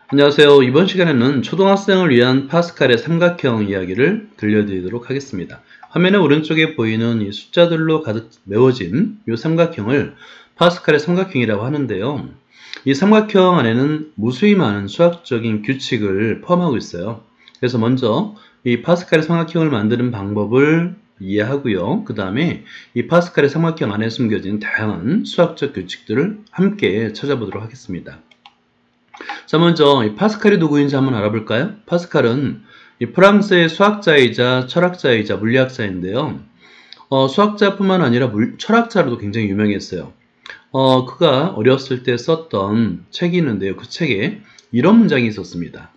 안녕하세요. 이번 시간에는 초등학생을 위한 파스칼의 삼각형 이야기를 들려드리도록 하겠습니다. 화면의 오른쪽에 보이는 이 숫자들로 가득 메워진 이 삼각형을 파스칼의 삼각형이라고 하는데요. 이 삼각형 안에는 무수히 많은 수학적인 규칙을 포함하고 있어요. 그래서 먼저 이 파스칼의 삼각형을 만드는 방법을 이해하고요. 그 다음에 이 파스칼의 삼각형 안에 숨겨진 다양한 수학적 규칙들을 함께 찾아보도록 하겠습니다. 자, 먼저 이 파스칼이 누구인지 한번 알아볼까요? 파스칼은 이 프랑스의 수학자이자 철학자이자 물리학자인데요. 수학자뿐만 아니라 철학자로도 굉장히 유명했어요. 그가 어렸을 때 썼던 책이 있는데요. 그 책에 이런 문장이 있었습니다.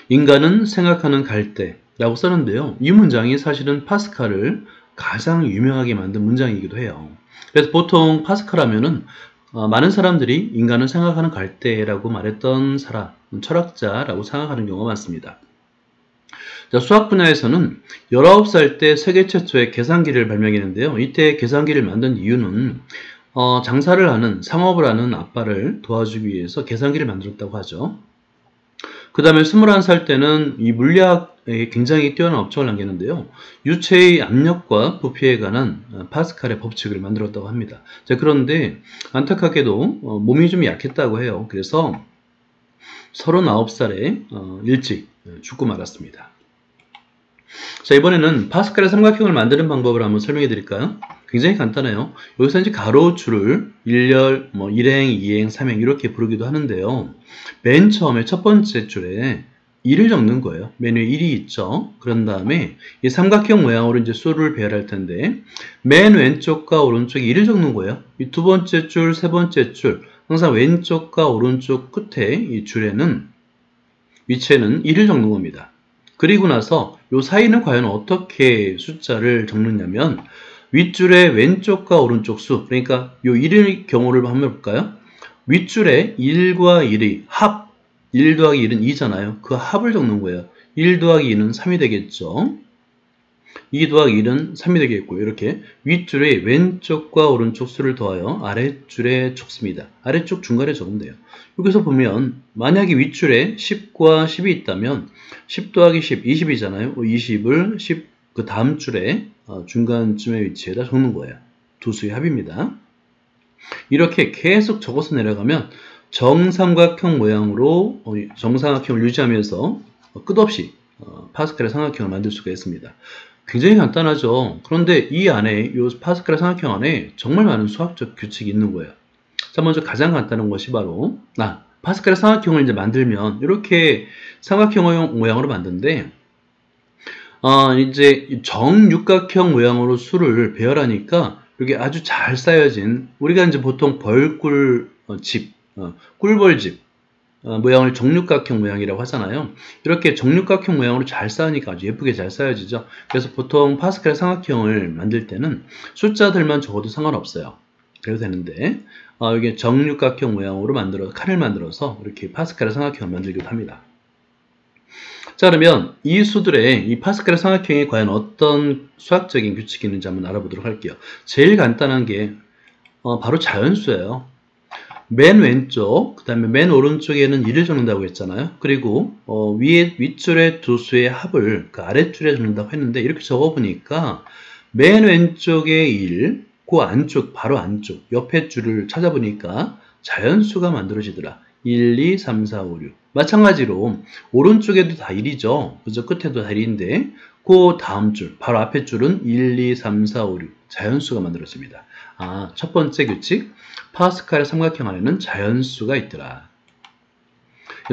인간은 생각하는 갈대라고 썼는데요. 이 문장이 사실은 파스칼을 가장 유명하게 만든 문장이기도 해요. 그래서 보통 파스칼 하면은 많은 사람들이 인간은 생각하는 갈대라고 말했던 사람, 철학자라고 생각하는 경우가 많습니다. 자, 수학 분야에서는 19살 때 세계 최초의 계산기를 발명했는데요. 이때 계산기를 만든 이유는 장사를 하는, 상업을 하는 아빠를 도와주기 위해서 계산기를 만들었다고 하죠. 그 다음에 21살 때는 이 물리학에 굉장히 뛰어난 업적을 남겼는데요. 유체의 압력과 부피에 관한 파스칼의 법칙을 만들었다고 합니다. 자, 그런데 안타깝게도 몸이 좀 약했다고 해요. 그래서 39살에 일찍 죽고 말았습니다. 자, 이번에는 파스칼의 삼각형을 만드는 방법을 한번 설명해 드릴까요? 굉장히 간단해요. 여기서 이제 가로줄을 1열, 1행, 2행, 3행 이렇게 부르기도 하는데요. 맨 처음에 첫 번째 줄에 1을 적는 거예요. 맨 위에 1이 있죠. 그런 다음에 이 삼각형 모양으로 이제 수를 배열할 텐데 맨 왼쪽과 오른쪽에 1을 적는 거예요. 이 두 번째 줄, 세 번째 줄 항상 왼쪽과 오른쪽 끝에 이 줄에는 위치에는 1을 적는 겁니다. 그리고 나서 이 사이는 과연 어떻게 숫자를 적느냐면 윗줄의 왼쪽과 오른쪽 수, 그러니까 이 1의 경우를 한번 볼까요? 윗줄에 1과 1의 합, 1 더하기 1은 2잖아요. 그 합을 적는 거예요. 1 더하기 2는 3이 되겠죠. 2 더하기 1은 3이 되겠고, 이렇게 윗줄의 왼쪽과 오른쪽 수를 더하여 아랫줄에 적습니다. 아래쪽 중간에 적으면 돼요. 여기서 보면 만약에 윗줄에 10과 10이 있다면 10 더하기 10, 20이잖아요. 20을 10, 그 다음 줄에 중간쯤의 위치에다 적는 거예요. 두 수의 합입니다. 이렇게 계속 적어서 내려가면 정삼각형 모양으로 정삼각형을 유지하면서 끝없이 파스칼의 삼각형을 만들 수가 있습니다. 굉장히 간단하죠. 그런데 이 안에, 이 파스칼의 삼각형 안에 정말 많은 수학적 규칙이 있는 거예요. 자, 먼저 가장 간단한 것이 바로 파스칼의 삼각형을 이제 만들면 이렇게 삼각형 모양으로 만드는데 이제 정육각형 모양으로 수를 배열하니까 이게 아주 잘 쌓여진, 우리가 이제 보통 벌꿀집, 꿀벌집 모양을 정육각형 모양이라고 하잖아요. 이렇게 정육각형 모양으로 잘 쌓으니까 아주 예쁘게 잘 쌓여지죠. 그래서 보통 파스칼 삼각형을 만들 때는 숫자들만 적어도 상관없어요. 그래도 되는데 이게 정육각형 모양으로 칸을 만들어서 이렇게 파스칼 삼각형을 만들기도 합니다. 자, 그러면 이 수들의 이 파스칼의 삼각형에 과연 어떤 수학적인 규칙이 있는지 한번 알아보도록 할게요. 제일 간단한 게 바로 자연수예요. 맨 왼쪽, 그 다음에 맨 오른쪽에는 1을 적는다고 했잖아요. 그리고 윗줄의 두 수의 합을 그 아랫줄에 적는다고 했는데 이렇게 적어보니까 맨 왼쪽에 1, 그 안쪽, 바로 안쪽, 옆에 줄을 찾아보니까 자연수가 만들어지더라. 1, 2, 3, 4, 5, 6. 마찬가지로 오른쪽에도 다 1이죠. 그죠? 끝에도 다 1인데 그 다음 줄, 바로 앞에 줄은 1, 2, 3, 4, 5, 6. 자연수가 만들어집니다. 첫 번째 규칙, 파스칼의 삼각형 안에는 자연수가 있더라.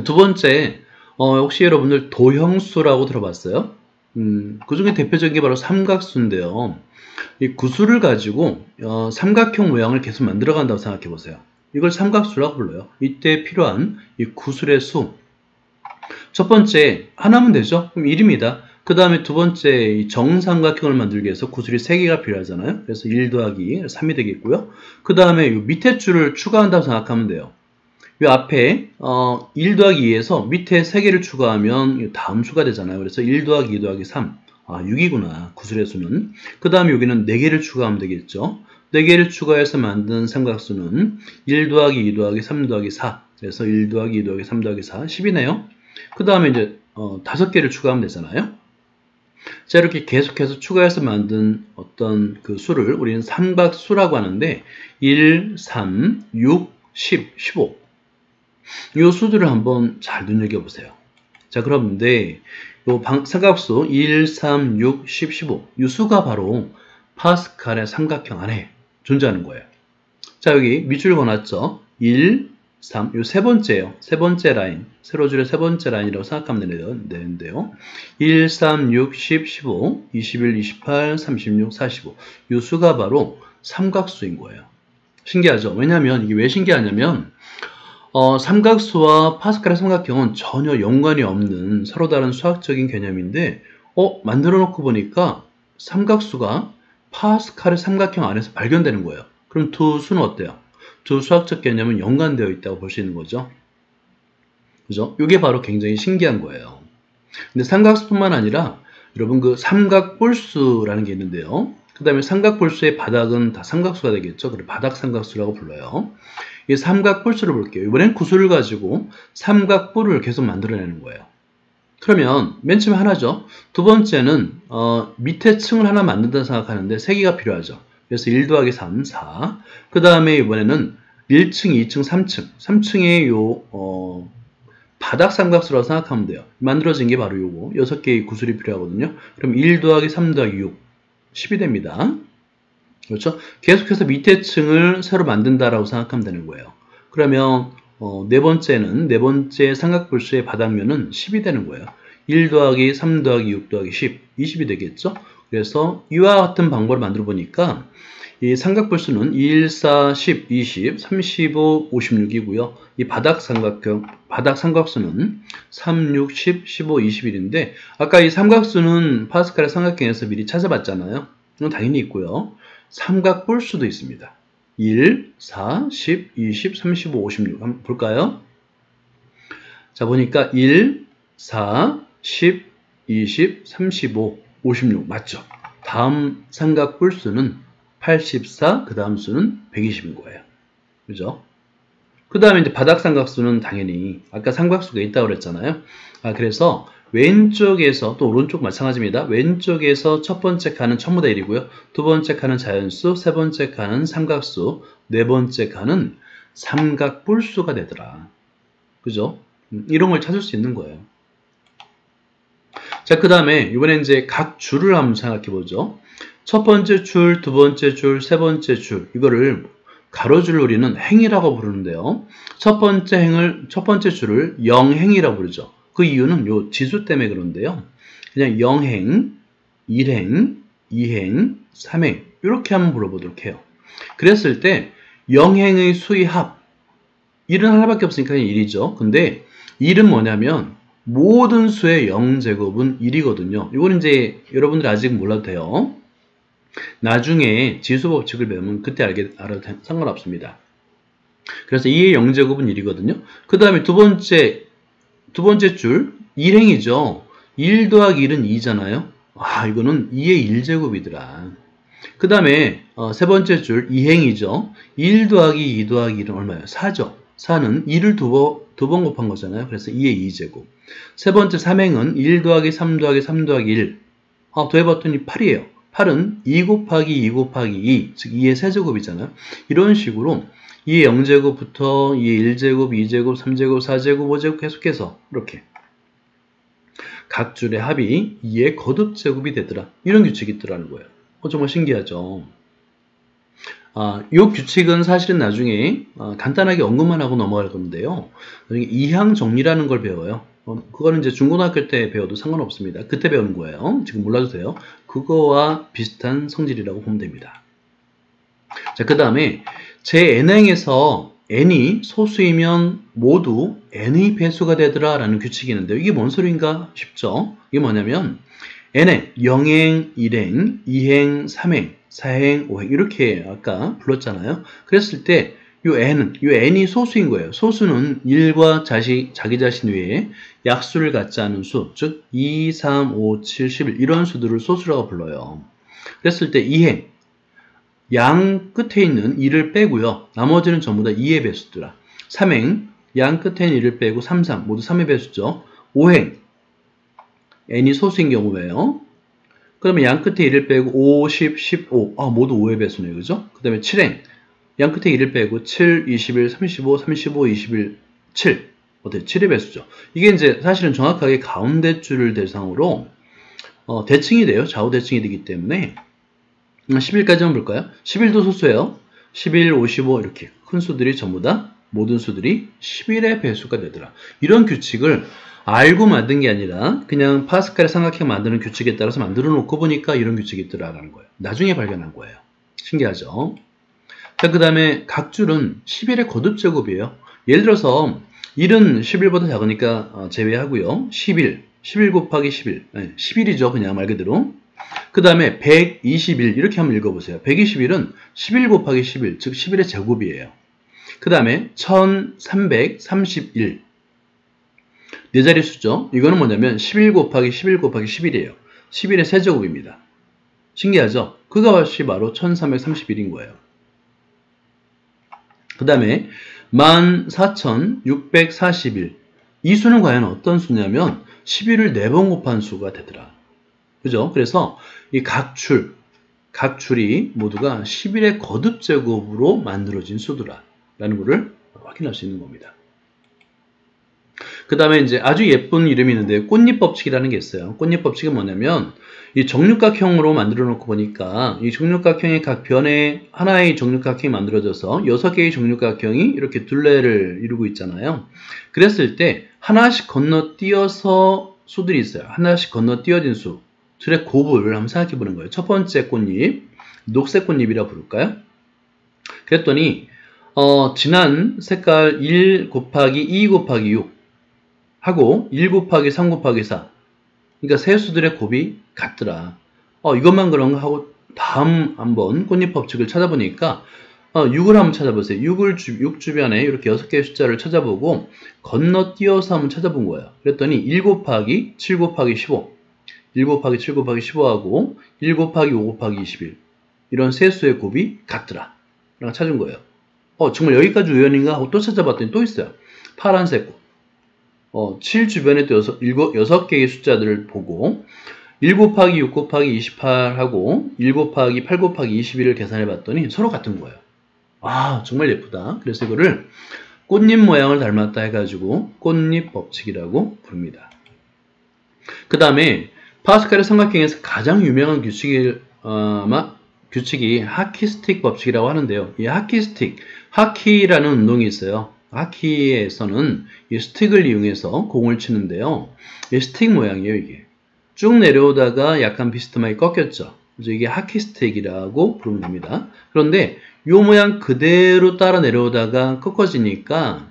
두 번째, 혹시 여러분들 도형수라고 들어봤어요? 그 중에 대표적인 게 바로 삼각수인데요. 이 구수를 가지고 삼각형 모양을 계속 만들어 간다고 생각해 보세요. 이걸 삼각수라고 불러요. 이때 필요한 이 구술의 수. 첫 번째, 하나면 되죠? 그럼 1입니다. 그 다음에 두 번째, 이 정삼각형을 만들기 위해서 구술이 3개가 필요하잖아요. 그래서 1 더하기 3이 되겠고요. 그 다음에 이 밑에 줄을 추가한다고 생각하면 돼요. 이 앞에 1 더하기 2에서 밑에 3개를 추가하면 다음 수가 되잖아요. 그래서 1 더하기 2 더하기 3. 6이구나. 구술의 수는. 그 다음에 여기는 4개를 추가하면 되겠죠. 4개를 추가해서 만든 삼각수는 1 더하기 2 더하기 3 더하기 4. 그래서 1 더하기 2 더하기 3 더하기 4, 10이네요. 그 다음에 이제 5개를 추가하면 되잖아요. 자, 이렇게 계속해서 추가해서 만든 어떤 그 수를 우리는 삼각수라고 하는데 1, 3, 6, 10, 15. 이 수들을 한번 잘 눈여겨보세요. 자, 그런데 요 삼각수 1, 3, 6, 10, 15. 이 수가 바로 파스칼의 삼각형 안에 존재하는 거예요. 자, 여기 밑줄 그어놨죠. 1, 3, 요 세 번째예요. 세 번째 라인, 세로줄의 세 번째 라인이라고 생각하면 되는데요. 1, 3, 6, 10, 15, 21, 28, 36, 45. 요 수가 바로 삼각수인 거예요. 신기하죠? 왜냐하면 이게 왜 신기하냐면 삼각수와 파스칼의 삼각형은 전혀 연관이 없는 서로 다른 수학적인 개념인데 만들어 놓고 보니까 삼각수가 파스칼의 삼각형 안에서 발견되는 거예요. 그럼 두 수는 어때요? 두 수학적 개념은 연관되어 있다고 볼 수 있는 거죠. 그죠? 이게 바로 굉장히 신기한 거예요. 근데 삼각수뿐만 아니라 여러분 그 삼각볼수라는 게 있는데요. 그 다음에 삼각볼수의 바닥은 다 삼각수가 되겠죠. 그래서 바닥 삼각수라고 불러요. 이 삼각볼수를 볼게요. 이번엔 구수를 가지고 삼각볼을 계속 만들어내는 거예요. 그러면 맨 처음에 하나죠. 두 번째는 밑에 층을 하나 만든다 생각하는데 3개가 필요하죠. 그래서 1 더하기 3, 4. 그 다음에 이번에는 1층, 2층, 3층. 3층에 요 바닥 삼각수라고 생각하면 돼요. 만들어진 게 바로 요거. 6개의 구슬이 필요하거든요. 그럼 1 더하기 3 더하기 6. 10이 됩니다. 그렇죠? 계속해서 밑에 층을 새로 만든다라고 생각하면 되는 거예요. 그러면 네 번째 삼각볼수의 바닥면은 10이 되는 거예요. 1 더하기 3 더하기 6 더하기 10, 20이 되겠죠? 그래서 이와 같은 방법을 만들어 보니까 이 삼각볼수는 1, 4, 10, 20, 35, 56이고요. 이 바닥 삼각수는 3, 6, 10, 15, 21인데 아까 이 삼각수는 파스칼의 삼각형에서 미리 찾아봤잖아요. 이건 당연히 있고요. 삼각볼수도 있습니다. 1, 4, 10, 20, 35, 56 한번 볼까요? 자, 보니까 1, 4, 10, 20, 35, 56 맞죠? 다음 삼각볼수는 84, 그 다음 수는 120인 거예요. 그죠? 그 다음에 이제 바닥 삼각수는 당연히 아까 삼각수가 있다고 그랬잖아요. 그래서 왼쪽에서 또 오른쪽 마찬가지입니다. 왼쪽에서 첫 번째 칸은 천무대 1이고요. 두 번째 칸은 자연수, 세 번째 칸은 삼각수, 네 번째 칸은 삼각볼수가 되더라. 그죠? 이런 걸 찾을 수 있는 거예요. 자, 그 다음에 이번에 이제 각 줄을 한번 생각해 보죠. 첫 번째 줄, 두 번째 줄, 세 번째 줄 이거를 가로줄을 우리는 행이라고 부르는데요. 첫 번째 줄을 영행이라고 부르죠. 그 이유는 요 지수 때문에 그런데요. 그냥 영행, 1행, 2행, 3행 이렇게 한번 불러보도록 해요. 그랬을 때 영행의 수의 합 1은 하나밖에 없으니까 1이죠. 근데 1은 뭐냐면 모든 수의 0제곱은 1이거든요. 이건 이제 여러분들 아직 몰라도 돼요. 나중에 지수법칙을 배우면 그때 알아도 상관없습니다. 그래서 2의 0제곱은 1이거든요. 그 다음에 두 번째 줄 1행이죠. 1 더하기 1은 2잖아요. 이거는 2의 1제곱이더라. 그 다음에 세 번째 줄 2행이죠. 1 더하기 2 더하기 1은 얼마예요? 4죠. 4는 2를 두 번 곱한 거잖아요. 그래서 2의 2제곱. 세 번째 3행은 1 더하기 3 더하기 3 더하기 1. 더해봤더니 8이에요. 8은 2 곱하기 2 곱하기 2, 즉 2의 세제곱이잖아요. 이런 식으로 2의 0제곱부터 2의 1제곱, 2제곱, 3제곱, 4제곱, 5제곱 계속해서 이렇게 각 줄의 합이 2의 거듭제곱이 되더라. 이런 규칙이 있더라는 거예요. 정말 신기하죠. 이 규칙은 사실은 나중에 간단하게 언급만 하고 넘어갈 건데요. 나중에 이항 정리라는 걸 배워요. 그거는 이제 중고등학교 때 배워도 상관없습니다. 그때 배우는 거예요. 지금 몰라도 돼요. 그거와 비슷한 성질이라고 보면 됩니다. 자, 그 다음에 제 n행에서 n이 소수이면 모두 n의 배수가 되더라 라는 규칙이 있는데요. 이게 뭔 소리인가 싶죠? 이게 뭐냐면 n행, 0행, 1행, 2행, 3행, 4행, 5행 이렇게 아까 불렀잖아요. 그랬을 때 요 n이 소수인 거예요. 소수는 1과 자기 자신 외에 약수를 갖지 않은 수, 즉 2, 3, 5, 7, 11 이런 수들을 소수라고 불러요. 그랬을 때 2행, 양 끝에 있는 2를 빼고요. 나머지는 전부 다 2의 배수더라. 3행, 양 끝에는 1을 빼고 3, 3 모두 3의 배수죠. 5행 n이 소수인 경우에요. 그러면 양 끝에 1을 빼고 5, 10, 15 모두 5의 배수네요. 그죠? 그 다음에 7행 양 끝에 1을 빼고 7, 21, 35, 35, 21, 7 어때요? 7의 배수죠. 이게 이제 사실은 정확하게 가운데 줄을 대상으로 대칭이 돼요. 좌우 대칭이 되기 때문에 11까지 한번 볼까요? 11도 소수예요. 11, 55 이렇게 큰 수들이 전부 다 모든 수들이 11의 배수가 되더라. 이런 규칙을 알고 만든 게 아니라 그냥 파스칼의 삼각형 만드는 규칙에 따라서 만들어 놓고 보니까 이런 규칙이 있더라라는 거예요. 나중에 발견한 거예요. 신기하죠? 자, 그 다음에 각줄은 11의 거듭제곱이에요. 예를 들어서 1은 11보다 작으니까 제외하고요. 11 곱하기 11, 11이죠. 그냥 말 그대로. 그 다음에 121 이렇게 한번 읽어보세요. 121은 11 곱하기 11, 즉 11의 제곱이에요. 그 다음에 1331 네 자리 수죠. 이거는 뭐냐면 11 곱하기 11 곱하기 11이에요. 11의 세제곱입니다. 신기하죠? 그 값이 바로 1331인 거예요. 그 다음에 14,641 이 수는 과연 어떤 수냐면 11을 4번 곱한 수가 되더라. 그죠? 그래서 이 각출이 모두가 11의 거듭제곱으로 만들어진 수더라 라는 것을 확인할 수 있는 겁니다. 그 다음에 이제 아주 예쁜 이름이 있는데 꽃잎법칙이라는 게 있어요. 꽃잎법칙은 뭐냐면 이 정육각형으로 만들어 놓고 보니까 이 정육각형의 각 변에 하나의 정육각형이 만들어져서 6개의 정육각형이 이렇게 둘레를 이루고 있잖아요. 그랬을 때 하나씩 건너뛰어서 수들이 있어요. 하나씩 건너뛰어진 수. 둘의 곱을 한번 생각해 보는 거예요. 첫 번째 꽃잎, 녹색 꽃잎이라 부를까요? 그랬더니 진한 색깔 1 곱하기 2 곱하기 6 하고 1 곱하기 3 곱하기 4 그러니까 세 수들의 곱이 같더라. 이것만 그런가 하고 다음 한번 꽃잎 법칙을 찾아보니까 6을 한번 찾아보세요. 6 주변에 이렇게 6개의 숫자를 찾아보고 건너뛰어서 한번 찾아본 거예요. 그랬더니 1 곱하기 7 곱하기 15 1 곱하기 7 곱하기 15하고 1 곱하기 5 곱하기 21 이런 세 수의 곱이 같더라. 라고 찾은 거예요. 정말 여기까지 우연인가 하고 또 찾아봤더니 또 있어요. 파란색 곱. 7 주변에 또 6개의 숫자들을 보고 1 곱하기 6 곱하기 28하고 1 곱하기 8 곱하기 21을 계산해 봤더니 서로 같은 거예요. 정말 예쁘다. 그래서 이거를 꽃잎 모양을 닮았다 해가지고 꽃잎 법칙이라고 부릅니다. 그 다음에 파스칼의 삼각형에서 가장 유명한 규칙이 하키스틱 법칙이라고 하는데요. 이 하키라는 운동이 있어요. 하키에서는 이 스틱을 이용해서 공을 치는데요. 이 스틱 모양이에요, 이게. 쭉 내려오다가 약간 비스듬하게 꺾였죠. 그래서 이게 하키스틱이라고 부르는 겁니다. 그런데 이 모양 그대로 따라 내려오다가 꺾어지니까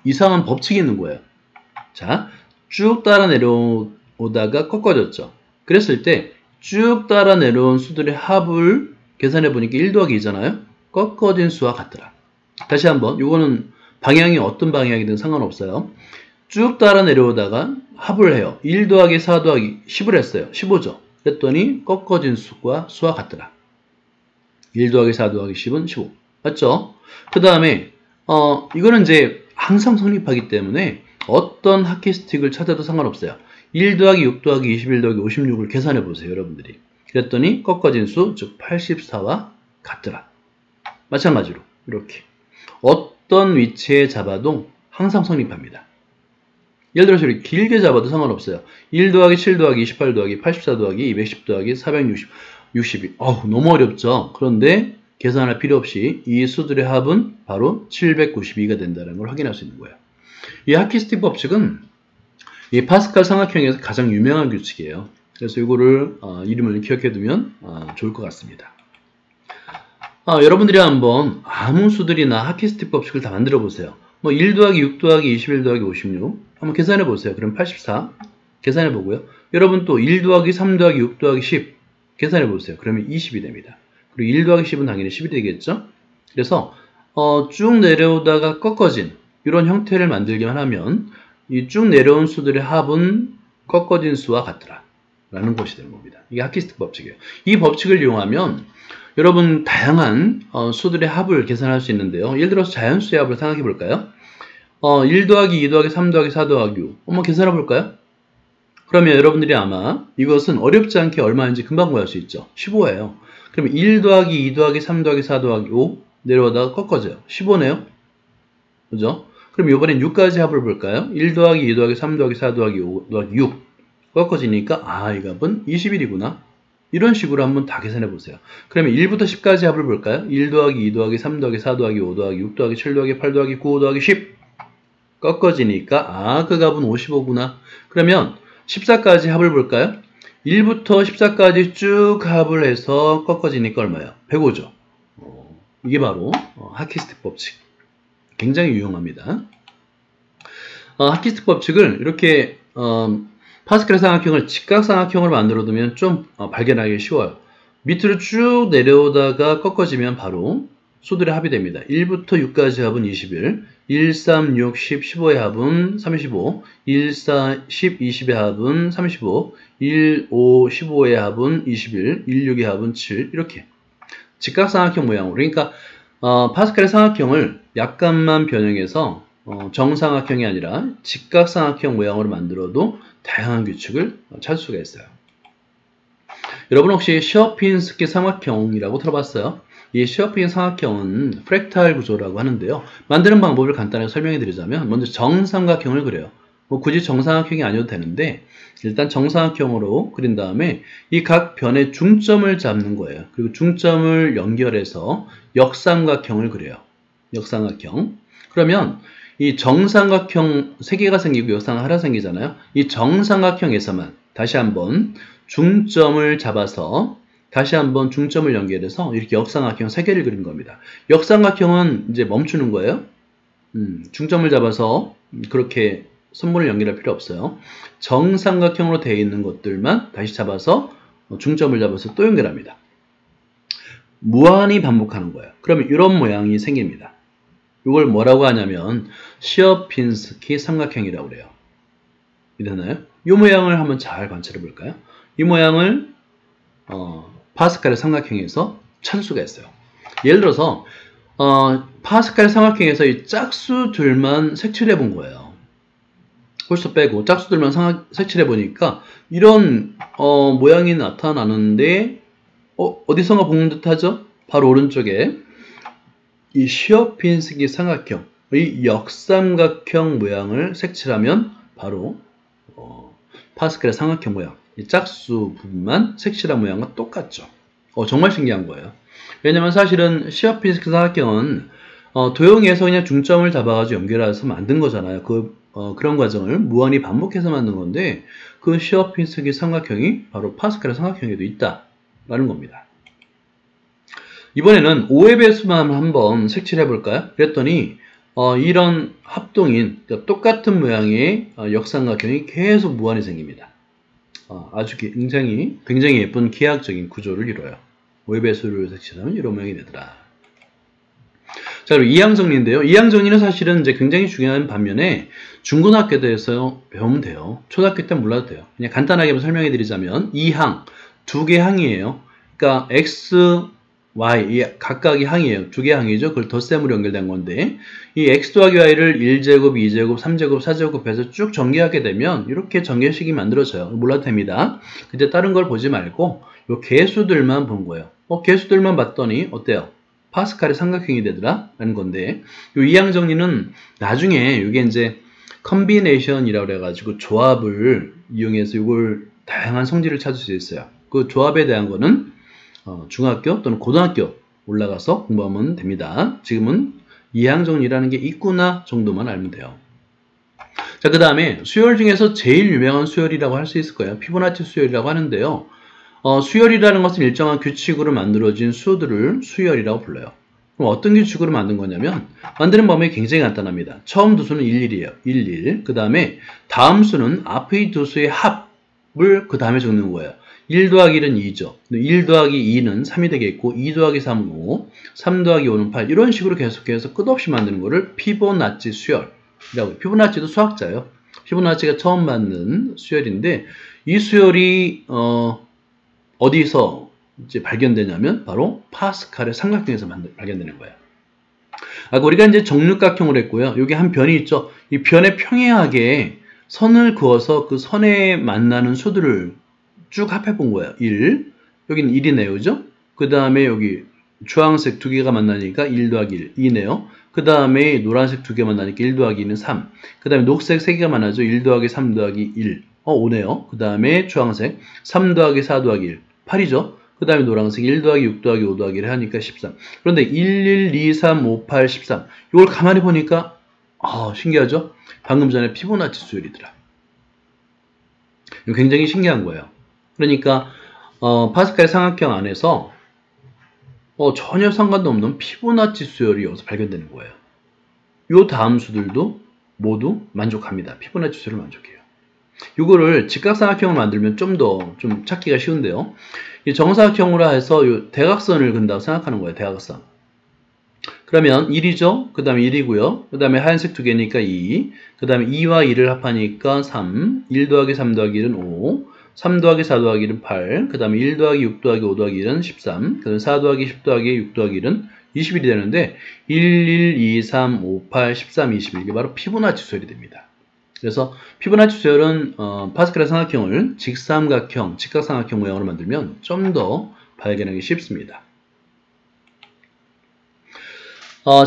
이상한 법칙이 있는 거예요. 자, 쭉 따라 내려오다가 꺾어졌죠. 그랬을 때 쭉 따라 내려온 수들의 합을 계산해 보니까 1 더하기 2잖아요. 꺾어진 수와 같더라. 다시 한번 이거는 방향이 어떤 방향이든 상관없어요. 쭉 따라 내려오다가 합을 해요. 1 더하기 4 더하기 10을 했어요. 15죠. 그랬더니 꺾어진 수와 같더라. 1 더하기 4 더하기 10은 15. 맞죠? 그 다음에 이거는 이제 항상 성립하기 때문에 어떤 하키스틱을 찾아도 상관없어요. 1 더하기 6 더하기 21 더하기 56을 계산해 보세요. 여러분들이. 그랬더니 꺾어진 수, 즉 84와 같더라. 마찬가지로 이렇게 어떤 위치에 잡아도 항상 성립합니다. 예를 들어서 이렇게 길게 잡아도 상관없어요. 1 더하기 7 더하기 28 더하기 84 더하기 210 더하기 460 62 너무 어렵죠. 그런데 계산할 필요 없이 이 수들의 합은 바로 792가 된다는 걸 확인할 수 있는 거예요. 이 하키스틱 법칙은 이 파스칼 삼각형에서 가장 유명한 규칙이에요. 그래서 이거를 이름을 기억해 두면 좋을 것 같습니다. 여러분들이 한번 아무 수들이나 하키스틱 법칙을 다 만들어 보세요. 1 더하기 6 더하기 21 더하기 56 한번 계산해 보세요. 그럼 84 계산해 보고요. 여러분 또 1 더하기 3 더하기 6 더하기 10 계산해 보세요. 그러면 20이 됩니다. 그리고 1 더하기 10은 당연히 10이 되겠죠. 그래서 쭉 내려오다가 꺾어진 이런 형태를 만들기만 하면 이 쭉 내려온 수들의 합은 꺾어진 수와 같더라 라는 것이 되는 겁니다. 이게 하키스틱 법칙이에요. 이 법칙을 이용하면 여러분 다양한 수들의 합을 계산할 수 있는데요. 예를 들어서 자연수의 합을 생각해 볼까요? 1 더하기 2 더하기 3 더하기 4 더하기 5. 한번 계산해 볼까요? 그러면 여러분들이 아마 이것은 어렵지 않게 얼마인지 금방 구할 수 있죠. 15예요. 그러면 1 더하기 2 더하기 3 더하기 4 더하기 5 내려오다가 꺾어져요. 15네요. 그죠? 그럼 이번엔 6까지 합을 볼까요? 1 더하기 2 더하기 3 더하기 4 더하기 5 더하기 6 꺾어지니까 이 값은 21이구나. 이런 식으로 한번 다 계산해 보세요. 그러면 1부터 10까지 합을 볼까요? 1 더하기 2 더하기 3 더하기 4 더하기 5 더하기 6 더하기 7 더하기 8 더하기 9 더하기 10 꺾어지니까 그 값은 55구나. 그러면 14까지 합을 볼까요? 1부터 14까지 쭉 합을 해서 꺾어지니까 얼마예요? 105죠. 이게 바로 하키스트 법칙. 굉장히 유용합니다. 하키스트 법칙을 이렇게 파스칼 삼각형을 직각삼각형으로 만들어두면 좀 발견하기 쉬워요. 밑으로 쭉 내려오다가 꺾어지면 바로 수들의 합이 됩니다. 1부터 6까지 합은 21, 1, 3, 6, 10, 15의 합은 35, 1, 4, 10, 20의 합은 35, 1, 5, 15의 합은 21, 1, 6의 합은 7 이렇게 직각삼각형 모양으로 그러니까 파스칼의 삼각형을 약간만 변형해서 정삼각형이 아니라 직각삼각형 모양으로 만들어도 다양한 규칙을 찾을 수가 있어요. 여러분 혹시 셔핀스키 삼각형이라고 들어봤어요? 이 셔핀 삼각형은 프랙탈 구조라고 하는데요. 만드는 방법을 간단하게 설명해 드리자면 먼저 정삼각형을 그려요. 굳이 정삼각형이 아니어도 되는데 일단 정삼각형으로 그린 다음에 이 각 변의 중점을 잡는 거예요. 그리고 중점을 연결해서 역삼각형을 그려요. 역삼각형. 그러면 이 정삼각형 3개가 생기고 역삼각형 하나 생기잖아요. 이 정삼각형에서만 다시 한번 중점을 잡아서 다시 한번 중점을 연결해서 이렇게 역삼각형 3개를 그린 겁니다. 역삼각형은 이제 멈추는 거예요. 중점을 잡아서 그렇게 선분을 연결할 필요 없어요. 정삼각형으로 되어 있는 것들만 다시 잡아서 중점을 잡아서 또 연결합니다. 무한히 반복하는 거예요. 그러면 이런 모양이 생깁니다. 이걸 뭐라고 하냐면 셔핀스키 삼각형이라고 그래요. 이해되나요? 이 모양을 한번 잘 관찰해 볼까요? 이 모양을 파스칼의 삼각형에서 찾을 수가 있어요. 예를 들어서 파스칼 삼각형에서 이 짝수들만 색칠해 본 거예요. 홀수 빼고 짝수들만 색칠해 보니까 이런 모양이 나타나는데 어디선가 본 듯하죠? 바로 오른쪽에 이 셔핀스키 삼각형의 역삼각형 모양을 색칠하면 바로 파스칼의 삼각형 모양, 이 짝수 부분만 색칠한 모양과 똑같죠. 정말 신기한 거예요. 왜냐면 사실은 셔핀스키 삼각형은 도형에서 그냥 중점을 잡아가지고 연결해서 만든 거잖아요. 그런 과정을 무한히 반복해서 만든 건데 그 셔핀스키 삼각형이 바로 파스칼의 삼각형에도 있다라는 겁니다. 이번에는 5의 배수만 한번 색칠해 볼까요? 그랬더니 이런 합동인 그러니까 똑같은 모양의 역삼각형이 계속 무한히 생깁니다. 아주 굉장히 예쁜 기하학적인 구조를 이뤄요. 5의 배수를 색칠하면 이런 모양이 되더라. 자, 그리고 이항정리인데요. 이항정리는 사실은 이제 굉장히 중요한 반면에 중고등학교 때에서 배우면 돼요. 초등학교 때 몰라도 돼요. 그냥 간단하게 설명해 드리자면 이항, 두 개 항이에요. 그러니까 x, y, 각각이 항이에요. 두 개 항이죠. 그걸 덧셈으로 연결된 건데 이 x 더하기 y를 1제곱, 2제곱, 3제곱, 4제곱 해서 쭉 전개하게 되면 이렇게 전개식이 만들어져요. 몰라도 됩니다. 근데 다른 걸 보지 말고 요 개수들만 본 거예요. 개수들만 봤더니 어때요? 파스칼의 삼각형이 되더라 라는 건데 이 이항 정리는 나중에 이게 이제 컨비네이션이라고 해가지고 조합을 이용해서 이걸 다양한 성질을 찾을 수 있어요. 그 조합에 대한 거는 중학교 또는 고등학교 올라가서 공부하면 됩니다. 지금은 이항 정리라는 게 있구나 정도만 알면 돼요. 자, 그 다음에 수열 중에서 제일 유명한 수열이라고 할 수 있을 거예요. 피보나치 수열이라고 하는데요. 수열이라는 것은 일정한 규칙으로 만들어진 수들을 수열이라고 불러요. 그럼 어떤 규칙으로 만든 거냐면 만드는 방법이 굉장히 간단합니다. 처음 두 수는 11이에요. 11. 그 다음에 다음 수는 앞의 두 수의 합을 그 다음에 적는 거예요. 1 더하기 1은 2죠. 1 더하기 2는 3이 되겠고 2 더하기 3은 5, 3 더하기 5는 8 이런 식으로 계속해서 끝없이 만드는 거를 피보나치 수열이라고 해요. 피보나치도 수학자예요. 피보나치가 처음 만든 수열인데 이 수열이 어디서 이제 발견되냐면 바로 파스칼의 삼각형에서 발견되는 거예요. 아까 우리가 이제 정육각형을 했고요. 여기 한 변이 있죠. 이 변에 평행하게 선을 그어서 그 선에 만나는 수들을 쭉 합해 본 거예요. 1. 여기는 1이네요. 그죠? 그 다음에 여기 주황색 두 개가 만나니까 1 더하기 1, 2네요. 그 다음에 노란색 두 개 만나니까 1 더하기 2는 3. 그 다음에 녹색 세 개가 만나죠. 1 더하기 3 더하기 1. 5네요. 그 다음에 주황색 3 더하기 4 더하기 1. 8이죠. 그 다음에 노란색 1 더하기 6 더하기 5 더하기 1 하니까 13. 그런데 1, 1, 2, 3, 5, 8, 13. 이걸 가만히 보니까 신기하죠? 방금 전에 피보나치 수열이더라. 이거 굉장히 신기한 거예요. 그러니까 파스칼 삼각형 안에서 전혀 상관도 없는 피보나치 수열이 여기서 발견되는 거예요. 요 다음 수들도 모두 만족합니다. 피보나치 수열을 만족해요. 이거를 직각삼각형을 만들면 좀 더 좀 찾기가 쉬운데요. 이 정사각형으로 해서 요 대각선을 그린다고 생각하는 거예요. 대각선. 그러면 1이죠. 그 다음에 1이고요. 그 다음에 하얀색 두 개니까 2. 그 다음에 2와 2를 합하니까 3. 1 더하기 3 더하기 1은 5. 3 더하기 4 더하기 1은 8. 그 다음에 1 더하기 6 더하기 5 더하기 1은 13. 그 다음에 4 더하기 10 더하기 6 더하기 1은 21이 되는데 1, 1, 2, 3, 5, 8, 13, 21. 이게 바로 피보나치 수열이 됩니다. 그래서 피보나치 수열은 파스칼의 삼각형을 직삼각형, 직각삼각형 모양으로 만들면 좀 더 발견하기 쉽습니다.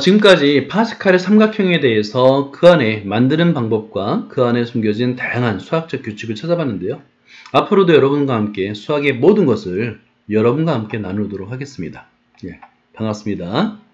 지금까지 파스칼의 삼각형에 대해서 그 안에 만드는 방법과 그 안에 숨겨진 다양한 수학적 규칙을 찾아봤는데요. 앞으로도 여러분과 함께 수학의 모든 것을 여러분과 함께 나누도록 하겠습니다. 예, 반갑습니다.